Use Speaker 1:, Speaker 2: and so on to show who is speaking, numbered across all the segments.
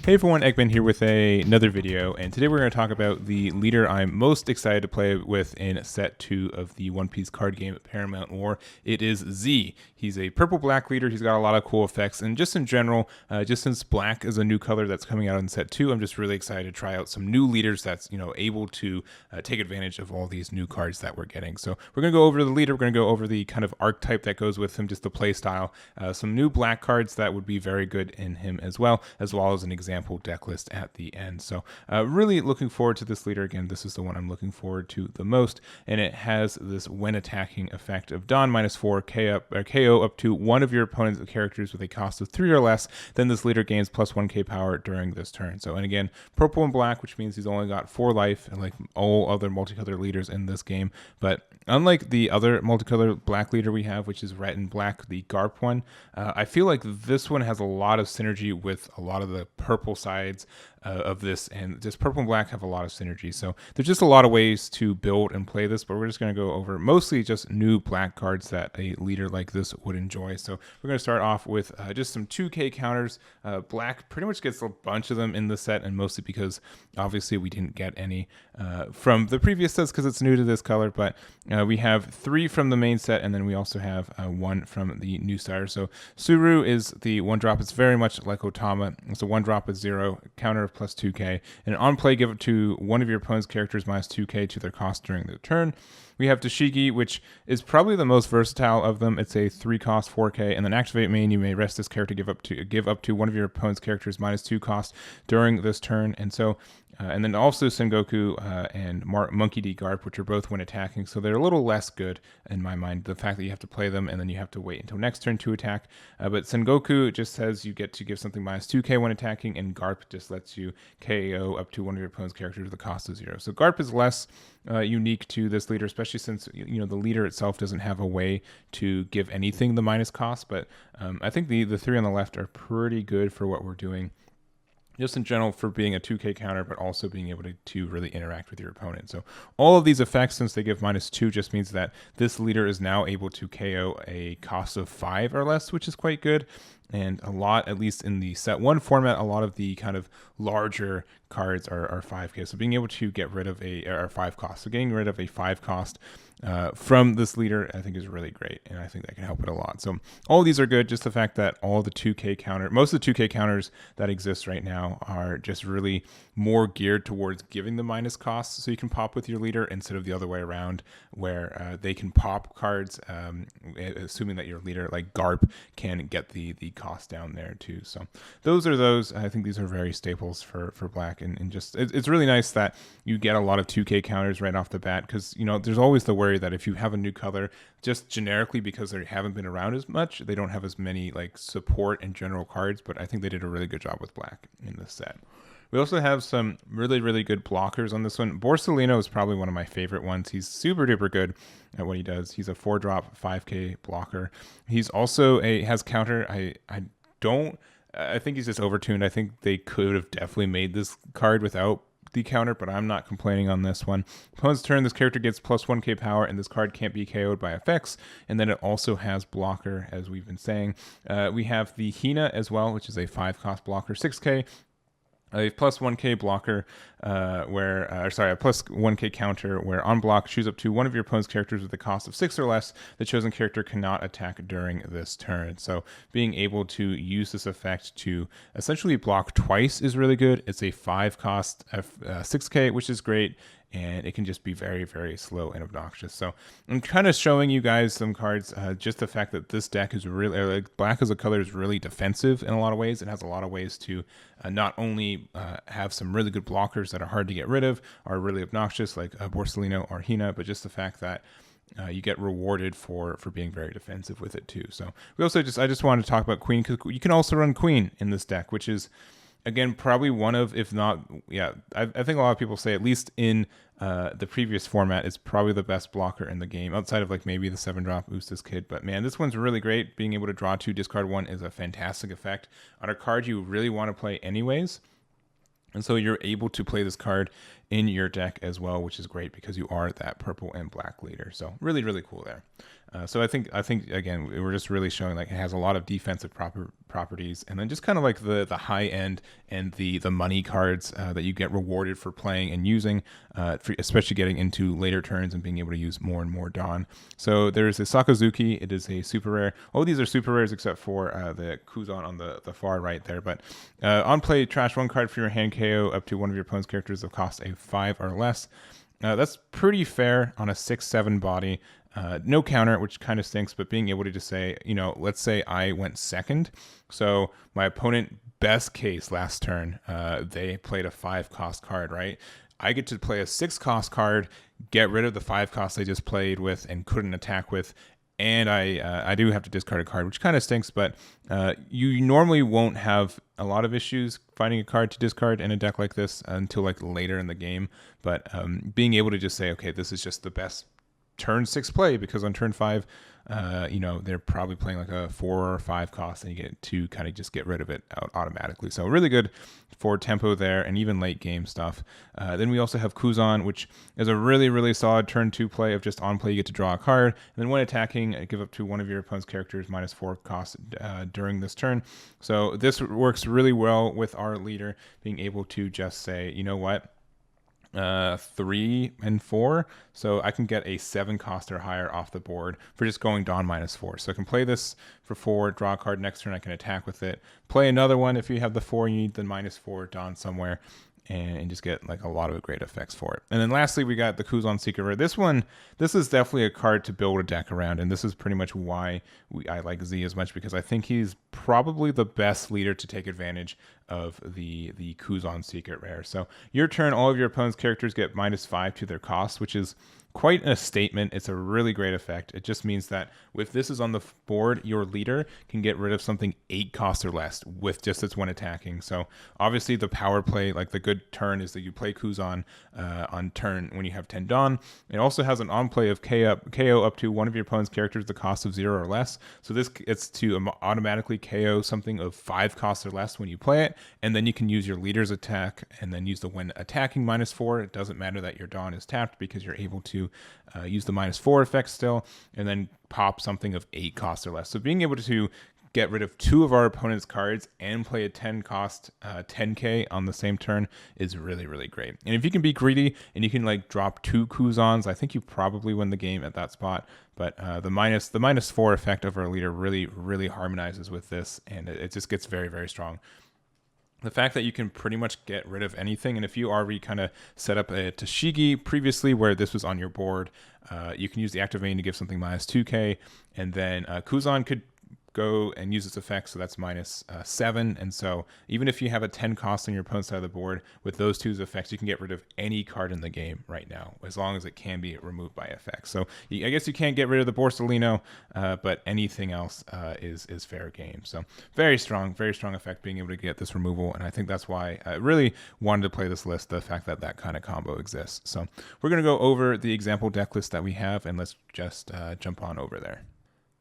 Speaker 1: Hey everyone, Eggman here with another video, and today we're going to talk about the leader I'm most excited to play with in set 2 of the One Piece card game Paramount War. It is Z. He's a purple-black leader. He's got a lot of cool effects, and just in general, just since black is a new color that's coming out in set 2, I'm just really excited to try out some new leaders that's able to take advantage of all these new cards that we're getting. So we're going to go over the leader. We're going to go over the kind of archetype that goes with him, just the play style, some new black cards that would be very good in him as well as an example deck list at the end. So really looking forward to this leader. Again, this is the one I'm looking forward to the most, and it has this when attacking effect of Don -4 KO up to one of your opponent's characters with a cost of 3 or less. Then this leader gains +1k power during this turn. So, and again, purple and black, which means he's only got 4 life, and like all other multicolor leaders in this game. But unlike the other multicolor black leader we have, which is red and black, the Garp one, I feel like this one has a lot of synergy with a lot of the purple sides of this, and just purple and black have a lot of synergy. So there's just a lot of ways to build and play this, but we're just going to go over mostly just new black cards that a leader like this would enjoy. So we're going to start off with just some 2k counters. Black pretty much gets a bunch of them in the set, and mostly because obviously we didn't get any from the previous sets because it's new to this color, but we have 3 from the main set, and then we also have 1 from the new starter. So Suru is the 1-drop. It's very much like Otama. It's a 1-drop with 0 counter of +2k, and on play give it to one of your opponent's characters -2k to their cost during the turn. We have Tashigi, which is probably the most versatile of them. It's a 3-cost 4k, and then activate main. You may rest this character give up to one of your opponent's characters -2 cost during this turn, and so. And then also Sengoku and Monkey D. Garp, which are both when attacking, so they're a little less good in my mind. The fact that you have to play them and then you have to wait until next turn to attack. But Sengoku just says you get to give something -2k when attacking, and Garp just lets you KO up to one of your opponent's characters with a cost of 0. So Garp is less unique to this leader, especially since the leader itself doesn't have a way to give anything the minus cost. But I think the 3 on the left are pretty good for what we're doing, just in general, for being a 2k counter, but also being able to really interact with your opponent. So all of these effects, since they give -2, just means that this leader is now able to KO a cost of 5 or less, which is quite good. And a lot, at least in the set 1 format, a lot of the kind of larger cards are 5k. So being able to get rid of a 5 cost, so getting rid of a 5 cost from this leader, I think is really great, and I think that can help it a lot. So all of these are good. Just the fact that all the 2k most of the 2k counters that exist right now are just really more geared towards giving the minus costs, so you can pop with your leader instead of the other way around, where they can pop cards, assuming that your leader like Garp can get the cost down there too. So those are those. I think these are very staples for black, and just it's really nice that you get a lot of 2k counters right off the bat, because there's always the worry that if you have a new color, just generically because they haven't been around as much, they don't have as many like support and general cards. But I think they did a really good job with black in this set. We also have some really, really good blockers on this one. Borsalino is probably one of my favorite ones. He's super duper good at what he does. He's a 4-drop 5k blocker. He's also has counter. I think he's just overtuned. I think they could have definitely made this card without the counter, but I'm not complaining on this one. Opponent's turn, this character gets +1k power, and this card can't be KO'd by effects. And then it also has blocker, as we've been saying. We have the Hina as well, which is a 5-cost blocker, 6k. A +1k blocker, a +1k counter, where on block, choose up to one of your opponent's characters with a cost of 6 or less. The chosen character cannot attack during this turn. So being able to use this effect to essentially block twice is really good. It's a 5-cost 6k, which is great, and it can just be very, very slow and obnoxious. So I'm kind of showing you guys some cards, just the fact that this deck is really, black as a color is really defensive in a lot of ways. It has a lot of ways to not only have some really good blockers that are hard to get rid of, are really obnoxious, like Borsalino or Hina, but just the fact that you get rewarded for being very defensive with it too. So I just wanted to talk about Queen, because you can also run Queen in this deck, which is, again, probably one of, if not, I think a lot of people say, at least in the previous format, it's probably the best blocker in the game, outside of like maybe the 7-drop Ustas Kid. But man, this one's really great. Being able to draw 2, discard 1 is a fantastic effect on a card you really want to play anyways. And so you're able to play this card in your deck as well, which is great because you are that purple and black leader. So really, really cool there. So I think again, we're just really showing like it has a lot of defensive properties, and then just kind of like the high end and the money cards that you get rewarded for playing and using, especially getting into later turns and being able to use more and more Dawn. So there's a Sakazuki. It is a super rare. All these are super rares except for the Kuzan on the far right there. But on play, trash 1 card for your hand, KO up to one of your opponent's characters of cost a 5 or less. That's pretty fair on a 6/7 body. No counter, which kind of stinks, but being able to just say, let's say I went second. So my opponent, best case last turn, they played a 5-cost card, right? I get to play a 6-cost card, get rid of the 5 costs I just played with and couldn't attack with, and I do have to discard a card, which kind of stinks, but you normally won't have a lot of issues finding a card to discard in a deck like this until like later in the game. But being able to just say, okay, this is just the best turn 6 play, because on turn 5, they're probably playing like a 4 or 5 cost, and you get to kind of just get rid of it out automatically. So really good for tempo there, and even late game stuff. Then we also have Kuzan, which is a really, really solid turn 2 play of just on play, you get to draw a card, and then when attacking, give up to one of your opponent's characters -4 cost during this turn. So this works really well with our leader, being able to just say, you know what, 3 and 4, so I can get a 7 cost or higher off the board for just going Dawn -4. So I can play this for 4, draw a card next turn, I can attack with it, play another one if you have the 4, you need the -4 Dawn somewhere, and just get like a lot of great effects for it. And then lastly, we got the Kuzan Secret Rare. This is definitely a card to build a deck around, and this is pretty much why I like Z as much, because I think he's probably the best leader to take advantage of the Kuzan Secret Rare. So your turn, all of your opponent's characters get -5 to their cost, which is quite a statement. It's a really great effect. It just means that if this is on the board, your leader can get rid of something 8 costs or less with just its one attacking. So obviously the power play, like the good turn, is that you play Kuzan on turn when you have 10 Dawn. It also has an on play of KO up to one of your opponent's characters the cost of 0 or less. So it's to automatically KO something of 5 costs or less when you play it, and then you can use your leader's attack and then use the when attacking -4. It doesn't matter that your Dawn is tapped, because you're able to use the -4 effect still, and then pop something of 8 costs or less. So being able to get rid of 2 of our opponent's cards and play a 10 cost 10k on the same turn is really, really great. And if you can be greedy and you can like drop 2 Kuzans, I think you probably win the game at that spot. But the -4 effect of our leader really, really harmonizes with this, and it just gets very, very strong. The fact that you can pretty much get rid of anything, and if you already kind of set up a Tashigi previously where this was on your board, you can use the activating to give something -2k, and then Kuzan could go and use its effect, so that's -7. And so even if you have a 10 cost on your opponent's side of the board, with those 2's effects, you can get rid of any card in the game right now, as long as it can be removed by effects. So I guess you can't get rid of the Borsalino, but anything else is fair game. So very strong effect being able to get this removal, and I think that's why I really wanted to play this list, the fact that that kind of combo exists. So we're going to go over the example deck list that we have, and let's just jump on over there.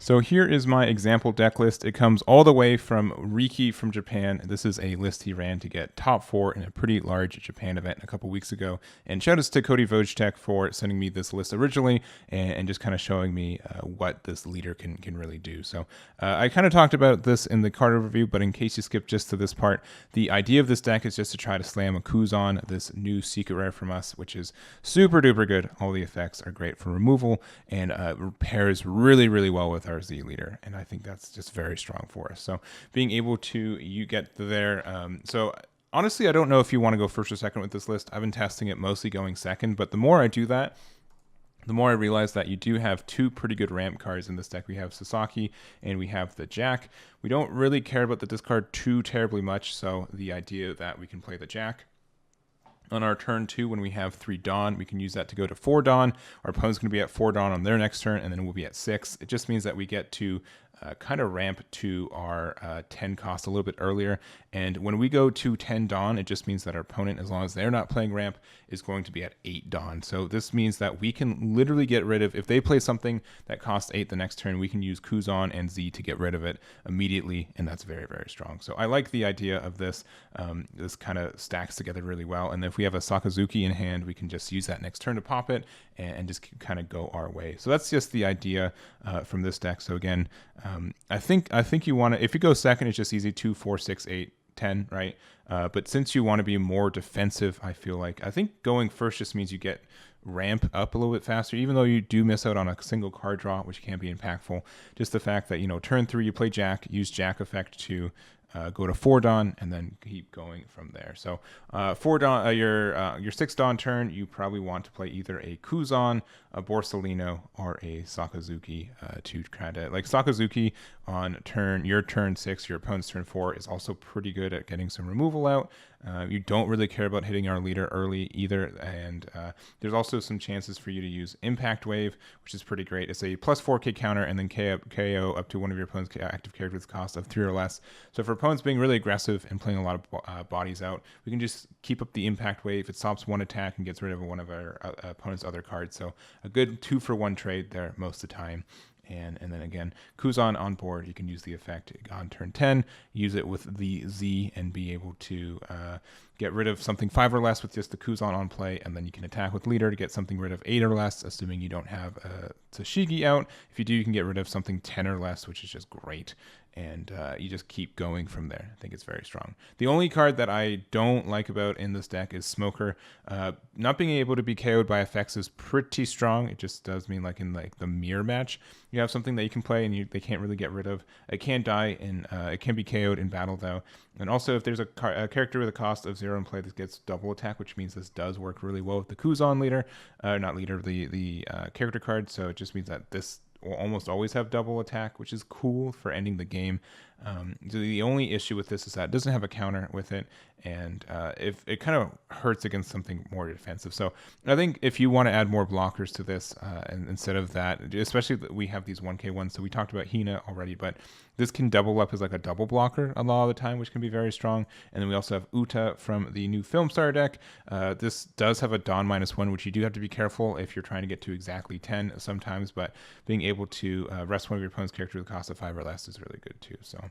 Speaker 1: So here is my example deck list. It comes all the way from Riki from Japan. This is a list he ran to get top 4 in a pretty large Japan event a couple weeks ago. And shout outs to Cody Vojtek for sending me this list originally and just kind of showing me what this leader can really do. So I kind of talked about this in the card overview, but in case you skipped just to this part, the idea of this deck is just to try to slam a Kuzan, this new secret rare from us, which is super duper good. All the effects are great for removal and pairs really, really well with our Z leader, and I think that's just very strong for us. So being able to get there, so honestly I don't know if you want to go first or second with this list. I've been testing it mostly going second, but the more I do that, the more I realize that you do have 2 pretty good ramp cards in this deck. We have Sasaki and we have the Jack. We don't really care about the discard too terribly much, so the idea that we can play the Jack on our turn 2, when we have 3 Dawn, we can use that to go to 4 Dawn. Our opponent's going to be at 4 Dawn on their next turn, and then we'll be at 6. It just means that we get to kind of ramp to our 10 cost a little bit earlier. And when we go to 10 Dawn, it just means that our opponent, as long as they're not playing ramp, is going to be at 8 Dawn. So this means that we can literally get rid of, if they play something that costs 8 the next turn, we can use Kuzan and Z to get rid of it immediately, and that's very, very strong. So I like the idea of this. This kind of stacks together really well. And if we have a Sakazuki in hand, we can just use that next turn to pop it and just kind of go our way. So that's just the idea from this deck. So again, I think you want to, if you go second, it's just easy 2, 4, 6, 8, 10, right? But since you want to be more defensive, I think going first just means you get ramp up a little bit faster, even though you do miss out on a single card draw, which can be impactful. Just the fact that, you know, turn 3 you play Jack, use Jack effect to go to 4 Dawn, and then keep going from there. So 4 Dawn, your 6 Dawn turn, you probably want to play either a Kuzan, a Borsalino, or a Sakazuki to kind of, like, Sakazuki on your turn 6, your opponent's turn 4 is also pretty good at getting some removal out. You don't really care about hitting our leader early either, and there's also some chances for you to use Impact Wave, which is pretty great. It's a plus 4k counter, and then KO up to one of your opponent's active characters cost of 3 or less. So for opponents being really aggressive and playing a lot of bodies out, we can just keep up the Impact Wave. It stops one attack and gets rid of one of our opponent's other cards. So a good 2-for-1 trade there most of the time. And then again, Kuzan on board, you can use the effect on turn 10, use it with the Z, and be able to get rid of something 5 or less with just the Kuzan on play, and then you can attack with leader to get something rid of 8 or less, assuming you don't have Tashigi out. If you do, you can get rid of something 10 or less, which is just great. And you just keep going from there. I think it's very strong. The only card that I don't like about in this deck is Smoker. Not being able to be KO'd by effects is pretty strong. It just does mean, like, in the mirror match, you have something that you can play and they can't really get rid of. It can die, and it can be KO'd in battle, though. And also, if there's a character with a cost of 0 in play, this gets double attack, which means this does work really well with the Kuzan leader. Not leader, the character card. So it just means that this will almost always have double attack, which is cool for ending the game. The only issue with this is that it doesn't have a counter with it, and if it kind of hurts against something more defensive. So I think if you want to add more blockers to this, and instead of that, especially we have these 1k ones, so we talked about Hina already, but this can double up as like a double blocker a lot of the time, which can be very strong. And then we also have Uta from the new Film Star deck. This does have a Dawn -1, which you do have to be careful if you're trying to get to exactly 10 sometimes, but being able to rest one of your opponent's characters with a cost of 5 or less is really good too. So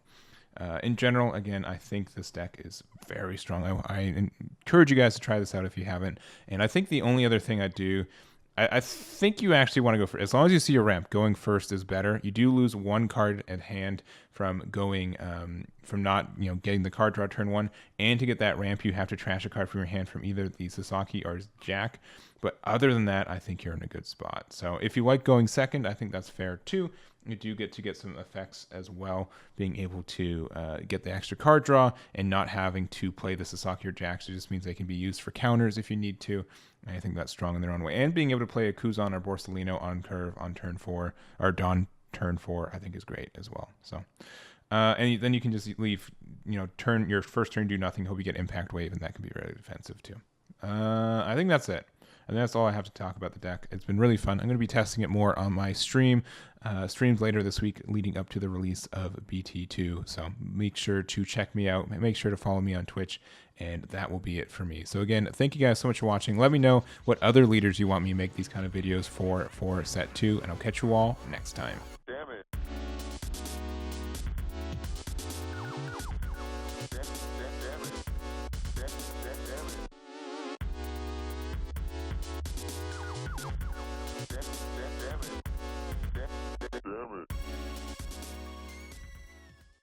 Speaker 1: in general, again, I think this deck is very strong. I encourage you guys to try this out if you haven't. And I think the only other thing I do, I think you actually want to go for, as long as you see your ramp, going first is better. You do lose 1 card at hand from going from not getting the card draw turn 1, and to get that ramp you have to trash a card from your hand from either the Sasaki or Jack. But other than that, I think you're in a good spot. So if you like going second, I think that's fair too. You do get to get some effects as well, being able to get the extra card draw and not having to play the Sasaki or Jack. So it just means they can be used for counters if you need to. And I think that's strong in their own way. And being able to play a Kuzan or Borsalino on curve on turn 4, or Dawn turn 4, I think is great as well. So and then you can just leave, your first turn, do nothing, hope you get Impact Wave, and that can be really defensive too. I think that's it. And that's all I have to talk about the deck. It's been really fun. I'm going to be testing it more on my streams later this week leading up to the release of BT2. So make sure to check me out. Make sure to follow me on Twitch, and that will be it for me. So again, thank you guys so much for watching. Let me know what other leaders you want me to make these kind of videos for set 2, and I'll catch you all next time.